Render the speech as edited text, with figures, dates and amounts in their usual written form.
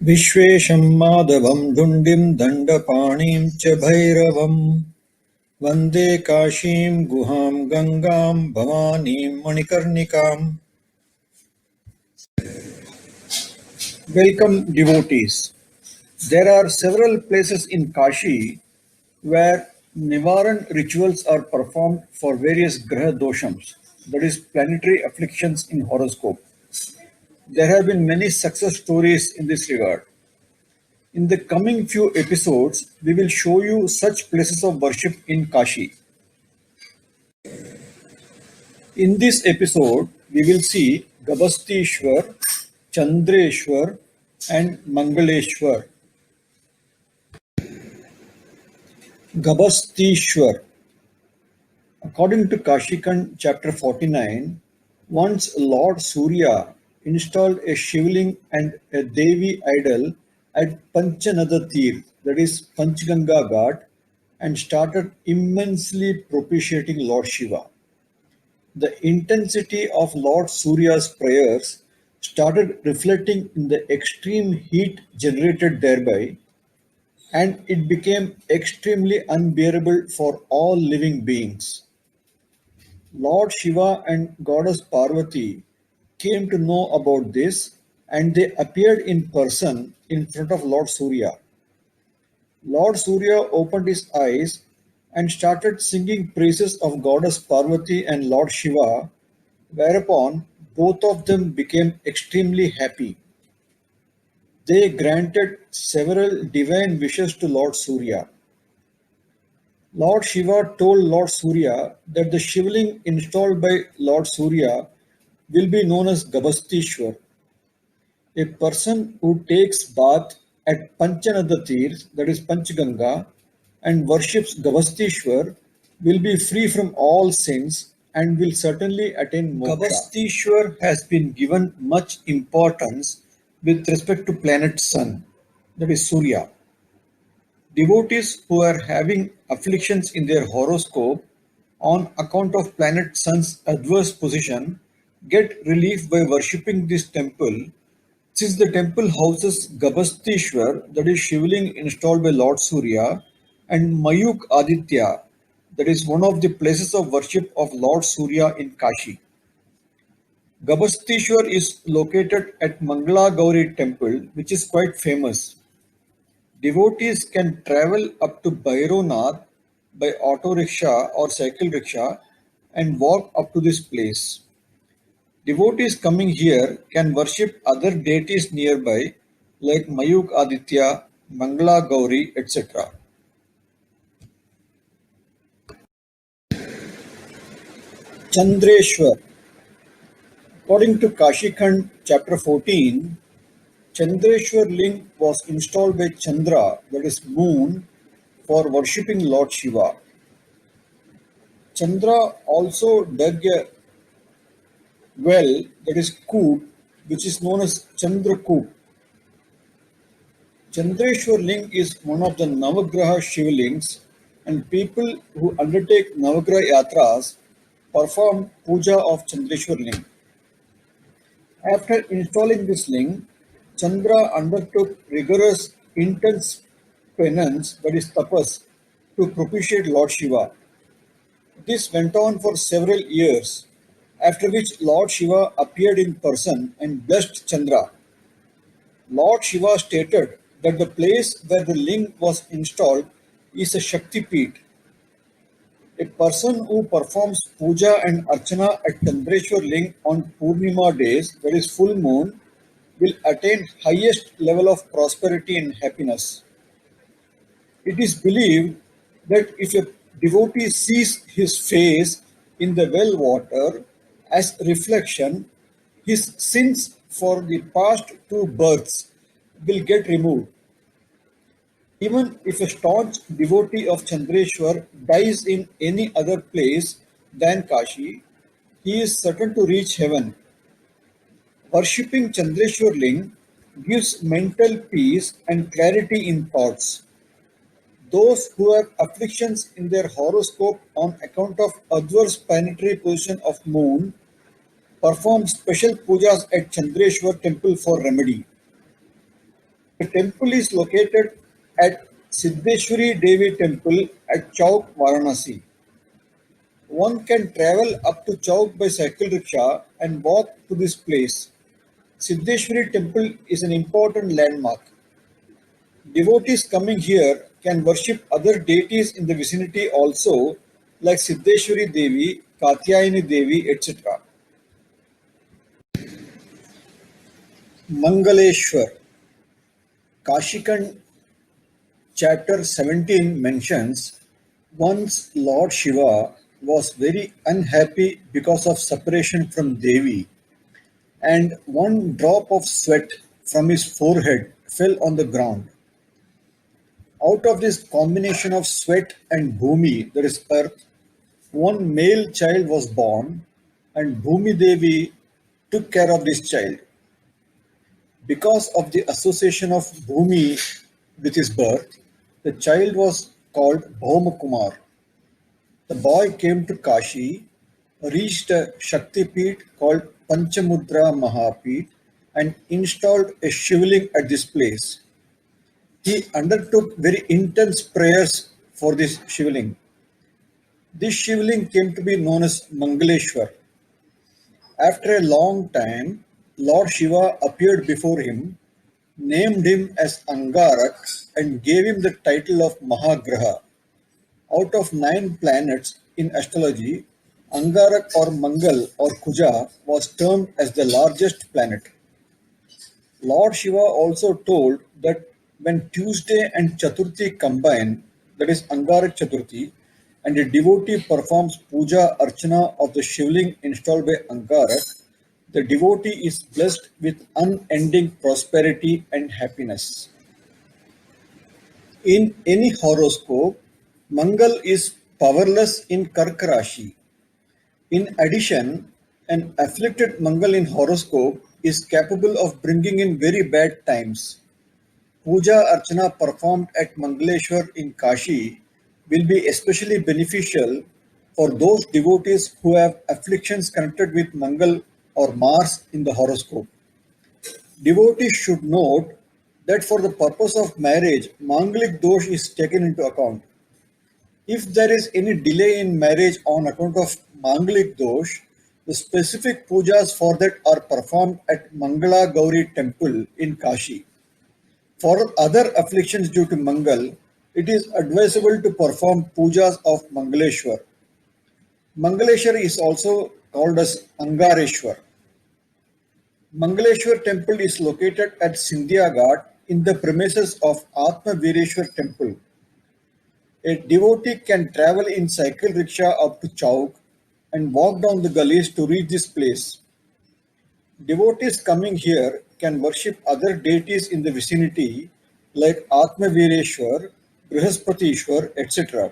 विश्वेशं माधवं धुण्डिं दण्डपाणिं च भैरवम् वन्दे काशीं गुहां गङ्गां भवानीं मणिकर्णिकाम्। Welcome devotees. There are several places in Kashi where Nivaran rituals are performed for various Graha doshams, that is, planetary afflictions in horoscope. There have been many success stories in this regard. In the coming few episodes, we will show you such places of worship in Kashi. In this episode, we will see Gabastishwar, Chandreshwar, and Mangaleshwar. Gabastishwar. According to Kashikand chapter 49, once Lord Surya installed a Shivling and a Devi idol at Panchanada Tirth, that is Panchganga Ghat, and started immensely propitiating Lord Shiva. The intensity of Lord Surya's prayers started reflecting in the extreme heat generated thereby, and it became extremely unbearable for all living beings. Lord Shiva and goddess Parvati came to know about this and they appeared in person in front of Lord Surya. Lord Surya opened his eyes and started singing praises of goddess Parvati and Lord Shiva, whereupon both of them became extremely happy. They granted several divine wishes to Lord Surya. Lord Shiva told Lord Surya that the Shivling installed by Lord Surya will be known as Gabastishwar. A person who takes bath at Panchanada Tirth, that is Panchganga, and worships Gabastishwar will be free from all sins and will certainly attain moksha. Gabastishwar has been given much importance with respect to planet Sun, that is Surya. Devotees who are having afflictions in their horoscope on account of planet Sun's adverse position get relief by worshipping this temple, since the temple houses Gabastishwar, that is Shivling installed by Lord Surya, and Mayuk Aditya, that is one of the places of worship of Lord Surya in Kashi. Gabastishwar is located at Mangala Gauri temple, which is quite famous. Devotees can travel up to Bhaironath by auto rickshaw or cycle rickshaw and walk up to this place. Devotees coming here can worship other deities nearby like Mayuk Aditya, Mangala Gauri, etc. Chandreshwar. According to Kashikand chapter 14, Chandreshwar Ling was installed by Chandra, that is moon, for worshipping Lord Shiva. Chandra also dug a well, that is Koop, which is known as Chandrakoop. Chandreshwar Ling is one of the Navagraha Shivlings, and people who undertake Navagraha Yatras perform puja of Chandreshwar Ling. After installing this ling, Chandra undertook rigorous, intense penance, that is tapas, to propitiate Lord Shiva. This went on for several years, after which Lord Shiva appeared in person and blessed Chandra. Lord Shiva stated that the place where the ling was installed is a Shakti Peeth. A person who performs puja and archana at Chandreshwar Ling on Purnima days, that is full moon, will attain highest level of prosperity and happiness. It is believed that if a devotee sees his face in the well water as reflection, his sins for the past two births will get removed. Even if a staunch devotee of Chandreshwar dies in any other place than Kashi, he is certain to reach heaven. Worshipping Chandreshwar Ling gives mental peace and clarity in thoughts. Those who have afflictions in their horoscope on account of adverse planetary position of moon perform special pujas at Chandreshwar temple for remedy. The temple is located at Siddheshwari Devi Temple at Chowk, Varanasi. One can travel up to Chowk by cycle rickshaw and walk to this place. Siddheshwari Temple is an important landmark. Devotees coming here can worship other deities in the vicinity also, like Siddheshwari Devi, Katyayani Devi, etc. Mangaleshwar. Kashikan chapter 17 mentions once Lord Shiva was very unhappy because of separation from Devi, and one drop of sweat from his forehead fell on the ground. Out of this combination of sweat and bhumi, that is earth, one male child was born, and Bhumi Devi took care of this child. Because of the association of Bhumi with his birth, the child was called Bhauma Kumar. The boy came to Kashi, reached a Shakti Peeth called Panchamudra Mahapeeth, and installed a Shivling at this place. He undertook very intense prayers for this Shivling. This Shivling came to be known as Mangaleshwar. After a long time, Lord Shiva appeared before him, named him as Angarak, and gave him the title of Mahagraha. Out of 9 planets in astrology, Angarak or Mangal or Kuja was termed as the largest planet. Lord Shiva also told that when Tuesday and Chaturthi combine, that is Angarak Chaturthi, and a devotee performs puja archana of the Shivling installed by Angarak, the devotee is blessed with unending prosperity and happiness. In any horoscope, Mangal is powerless in Karka Rashi. In addition, an afflicted Mangal in horoscope is capable of bringing in very bad times. Puja Archana performed at Mangaleshwar in Kashi will be especially beneficial for those devotees who have afflictions connected with Mangal or Mars in the horoscope. Devotees should note that for the purpose of marriage, Mangalik dosh is taken into account. If there is any delay in marriage on account of Mangalik dosh, the specific pujas for that are performed at Mangala Gauri temple in Kashi. For other afflictions due to Mangal, it is advisable to perform pujas of Mangaleshwar. Mangaleshwar is also called as Angareshwar. Mangaleshwar temple is located at Sindhya Ghat in the premises of Atma Vireshwar temple. A devotee can travel in cycle rickshaw up to Chowk and walk down the gullies to reach this place. Devotees coming here can worship other deities in the vicinity like Atma Vireshwar, Brihaspatishwar, etc.